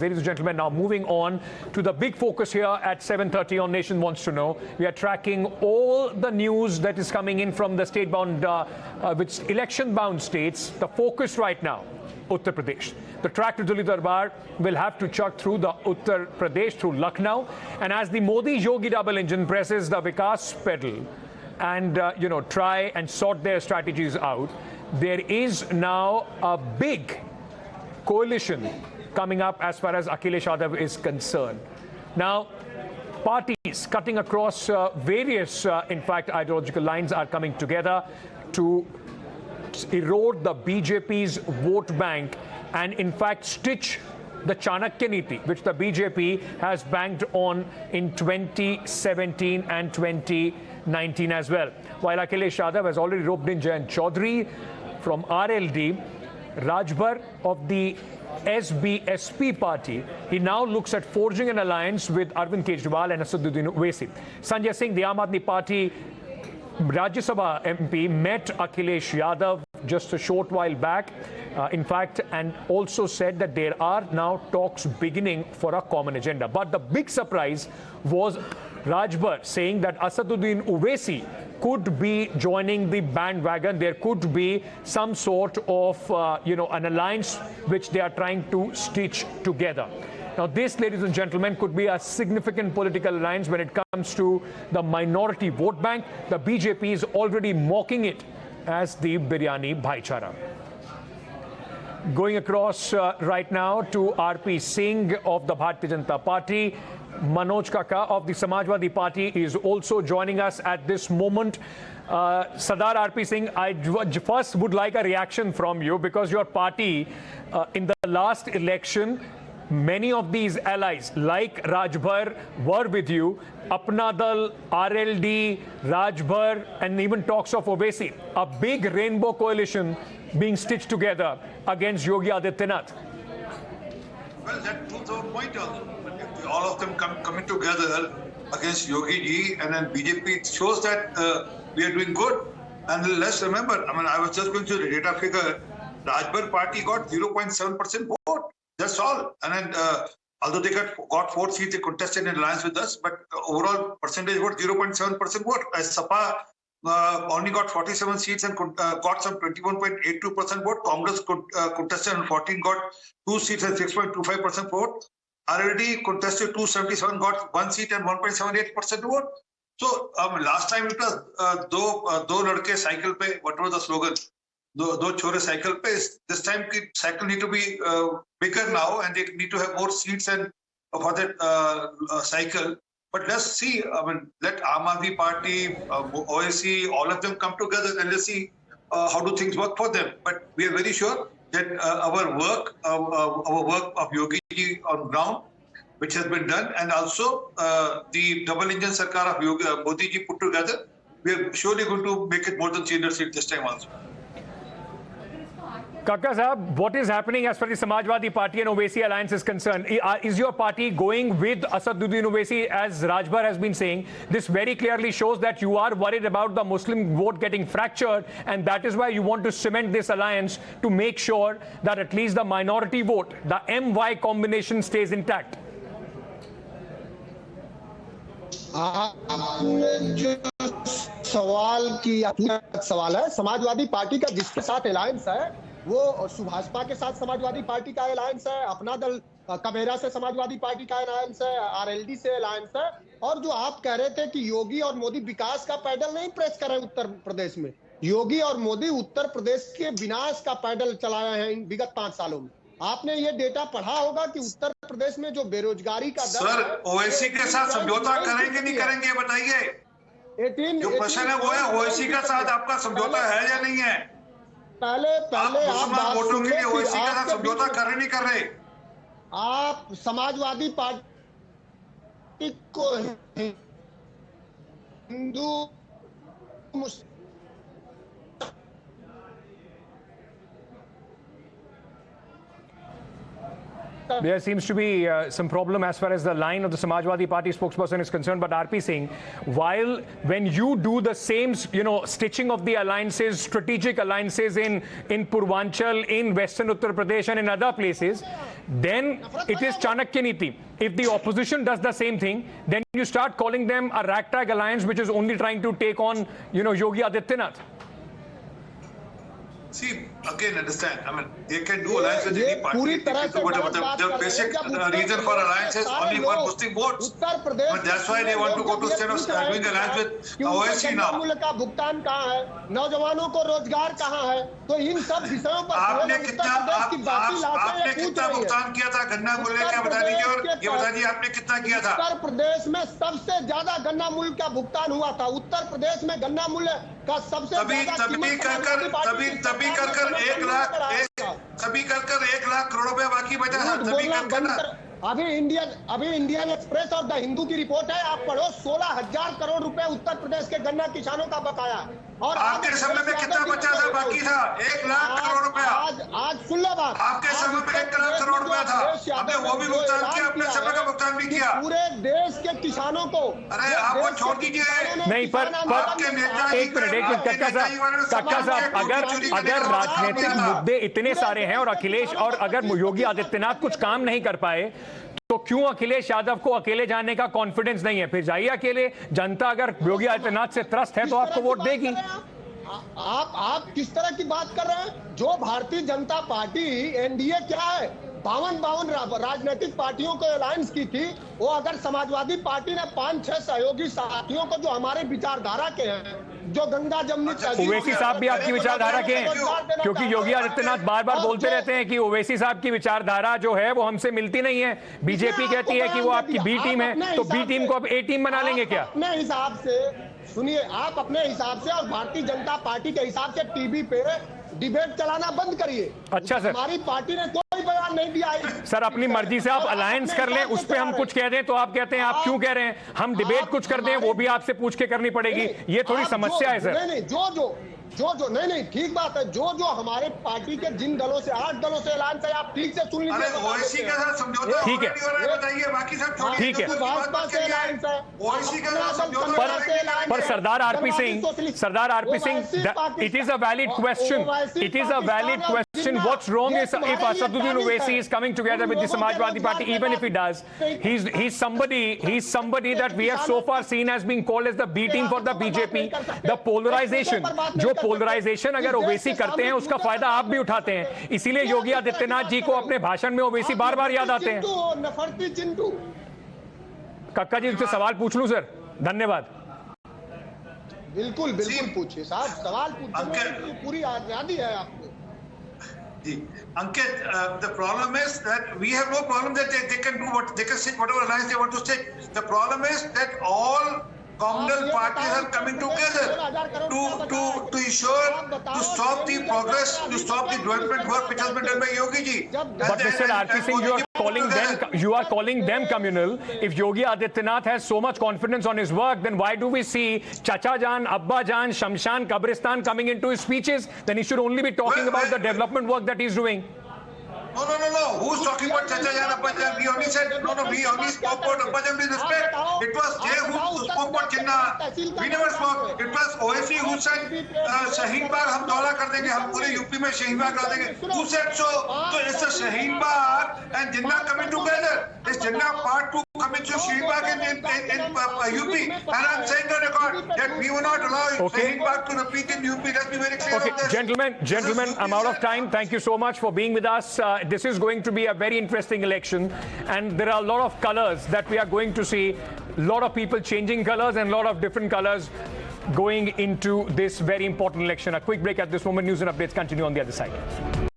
Ladies and gentlemen, now moving on to the big focus here at 7:30 on Nation Wants to Know. We are tracking all the news that is coming in from the state-bound, which election-bound states. The focus right now, Uttar Pradesh. The track to Dilli Darbar will have to chuck through the Uttar Pradesh, through Lucknow. And as the Modi-Yogi double engine presses the Vikas pedal and, try and sort their strategies out, there is now a big coalition coming up as far as Akhilesh Yadav is concerned. Now, parties cutting across various, ideological lines are coming together to erode the BJP's vote bank and, in fact, stitch the Chanakya Niti, which the BJP has banked on in 2017 and 2019 as well. While Akhilesh Yadav has already roped in Jayant Chaudhary from RLD, Rajbhar of the SBSP party, he now looks at forging an alliance with Arvind Kejriwal and Asaduddin Owaisi. Sanjay Singh, the Aam Aadmi Party Rajya Sabha MP, met Akhilesh Yadav just a short while back, and also said that there are now talks beginning for a common agenda. But the big surprise was Rajbhar saying that Asaduddin Owaisi could be joining the bandwagon. There could be some sort of, an alliance which they are trying to stitch together. Now, this, ladies and gentlemen, could be a significant political alliance when it comes to the minority vote bank. The BJP is already mocking it as the Biryani Bhaichara. Going across right now to RP Singh of the Bharatiya Janata Party. Manoj Kaka of the Samajwadi Party is also joining us at this moment. Sardar RP Singh, I first would like a reaction from you, because your party in the last election, many of these allies like Rajbhar were with you. Apna Dal, RLD, Rajbhar, and even talks of Owaisi, a big rainbow coalition being stitched together against Yogi Adityanath. Well, that proves our point also. All of them coming together against Yogi ji, and then BJP shows that we are doing good. And let's remember, I was just going through the data figure. Rajbhar party got 0.7% vote. That's all. And then, although they got 4 seats, they contested in alliance with us, but overall percentage vote 0.7% vote. As Sapa only got 47 seats and got some 21.82% vote. Congress contested and 14 got 2 seats and 6.25% vote. RLD contested 277, got 1 seat and 1.78% vote. So last time it was do ladke cycle pe, what was the slogan? Do chore cycle pe. This time the cycle need to be bigger now, and they need to have more seats and for that cycle. But let's see. Let Aam Aadmi Party, OAC, all of them come together, and let's see how do things work for them. But we are very sure that our work of Yogi ji on ground, which has been done, and also the double engine Sarkar of Modi ji put together, we are surely going to make it more than 300 seats this time also. Kaka Sahab, what is happening as far as the Samajwadi Party and Owaisi alliance is concerned? Is your party going with Asaduddin Owaisi, as Rajbhar has been saying? This very clearly shows that you are worried about the Muslim vote getting fractured, and that is why you want to cement this alliance to make sure that at least the minority vote, the MY combination, stays intact. आपने जो सवाल किया सवाल है, Samajwadi party का जिसके साथ alliance है वो सुभाषपा के साथ समाजवादी पार्टी का अलायंस है, अपना दल कबेरा से समाजवादी पार्टी का अलायंस है, आरएलडी से अलायंस है। और जो आप कह रहे थे कि योगी और मोदी विकास का पैडल नहीं प्रेस कर रहे उत्तर प्रदेश में, योगी और मोदी उत्तर प्रदेश के विनाश का पैडल चलाया है इन विगत 5 सालों में। आपने ये डेटा पढ़ा होगा कि उत्तर प्रदेश में जो बेरोजगारी का दर सर, ओवैसी के साथ समझौता करेंगे नहीं करेंगे बताइए। जो प्रश्न है वो है, ओवैसी के साथ आपका समझौता है या नहीं है? पहले आप वोटों के लिए ओवैसी के साथ समझौता कर रहे नहीं कर रहे? आप समाजवादी पार्टी को हिंदू सकता है। There seems to be some problem as far as the line of the Samajwadi Party spokesperson is concerned. But RP Singh, while when you do the same, stitching of the alliances, strategic alliances in Purvanchal, in Western Uttar Pradesh, and in other places, then it is Chanakya Niti. If the opposition does the same thing, then you start calling them a ragtag alliance, which is only trying to take on, Yogi Adityanath. See, again, understand. I mean, they can do alliance with any party. पूरी तरह से The basic reason for alliance is only for boosting votes. But that's why they want to go to doing alliance with OIC now. मूल्य का भुगतान कहाँ है, नौजवानों को रोजगार कहाँ है, तो इन सब विषयों पर आपने कितना भुगतान किया था गन्ना मूल्य का बता दीजिए, और ये बता दीजिए आपने कितना किया था। उत्तर प्रदेश में सबसे ज्यादा गन्ना मूल्य का भुगतान हुआ था। उत्तर प्रदेश में गन्ना मूल्य का सबसे तभी कर 1 लाख करोड़ रुपए बाकी बचा था। तभी कर अभी इंडियन एक्सप्रेस और द हिंदू की रिपोर्ट है, आप पढ़ो, 16,000 करोड़ रुपए उत्तर प्रदेश के गन्ना किसानों का बकाया। और आपके समय में कितना बचा था, बाकी था 1 लाख करोड़ रुपया। आज सुन लो बात, आपके समय में 1 लाख करोड़ रुपया था, आपने वो भी भुगतान किया, अपने समय का भुगतान भी किया। पूरे देश के किसानों को, अरे आप वो छोड़ दीजिए। नहीं, पर एक मिनट कक्का साहब, अगर राजनीतिक मुद्दे इतने सारे हैं और अखिलेश और अगर योगी आदित्यनाथ कुछ काम नहीं कर पाए, तो क्यों अखिलेश यादव को अकेले जाने का कॉन्फिडेंस नहीं है? फिर जाइए अकेले। जनता अगर योगी आदित्यनाथ से त्रस्त है तो आपको वोट देगी। आप किस तरह की बात कर रहे हैं? जो भारतीय जनता पार्टी एनडीए क्या है, 52 राजनीतिक पार्टियों को अलायंस की थी, वो अगर समाजवादी पार्टी ने 5-6 सहयोगी साथियों को जो हमारे विचारधारा के हैं, जो गंगा जमनी ओवैसी साहब भी आपकी विचारधारा के हैं, क्योंकि योगी आदित्यनाथ बार बार बोलते रहते हैं कि ओवैसी साहब की विचारधारा जो है वो हमसे मिलती नहीं है। बीजेपी कहती है कि वो आपकी बी टीम है, तो बी टीम को अब ए टीम बना लेंगे क्या? अपने हिसाब से सुनिए, आप अपने हिसाब से और भारतीय जनता पार्टी के हिसाब से टीवी पे डिबेट चलाना बंद करिए। अच्छा सर, हमारी पार्टी ने कोई बयान नहीं दिया है। सर अपनी मर्जी से आप अलायंस कर लें, उस पर हम कुछ कह दें तो आप कहते हैं आप क्यों कह रहे हैं? हम डिबेट कुछ कर दें वो भी आपसे पूछ के करनी पड़ेगी। ये थोड़ी समस्या है सर। नहीं, जो नहीं, ठीक बात है। जो हमारे पार्टी के जिन दलों से 8 दलों से ऐलान है, आप ठीक से सुन लीजिए। ओवैसी के साथ समझौता ठीक है, बताइए, बाकी सब छोड़िए। ठीक है, भाजपा से ऐलान है, ओवैसी के साथ समझौता पर सरदार आरपी सिंह, it is a valid question. It is a valid question. What's wrong is if Asaduddin Owaisi is coming together with the Samajwadi Party, even if he does, he's somebody that we have so far seen as being called as the B team for the BJP. The polarization अगर ओवैसी करते हैं उसका फायदा आप भी उठाते हैं, इसीलिए योगी आदित्यनाथ जी को अपने भाषण में ओवैसी बार बार याद आते हैं। कक्का जी उनसे सवाल पूछ लूं सर? धन्यवाद। बिल्कुल पूछिए साहब, सवाल पूछिए, पूरी आजादी है आपको। Ankit, the problem is that we have no problem that they can do what they can say, whatever alliance they want to say. The problem is that all communal parties are coming together to ensure to stop the progress, to stop the development work which has been done by Yogi ji. But Mr. RP Singh, you are calling them communal. If Yogi Adityanath has so much confidence on his work, then why do we see Chacha Jan, Abba Jan, Shamshan, Kabristan coming into his speeches? Then he should only be talking about the development work that he's doing. No. Who's talking about Chacha Jan, Abba Jan? We only said, we only spoke about Abba Jan with respect. It was they who spoke about Jinnah. We never spoke. It was OIC who said, Shaheen Bagh hum दौरा कर देंगे, हम पूरे UP में Shaheen Bagh कर देंगे. Who said so? So it's a Shaheen Bagh and Jinnah coming together. It's Jinnah part 2 coming to Shaheen Bagh in UP. And I'm saying on record that we will not allow Shaheen Bagh to repeat in UP. Let's be very clear Okay, on this. gentlemen, I'm out of time. Thank you so much for being with us. This is going to be a very interesting election, and there are a lot of colors that we are going to see. A lot of people changing colors and a lot of different colors going into this very important election. A quick break at this moment. News and updates continue on the other side.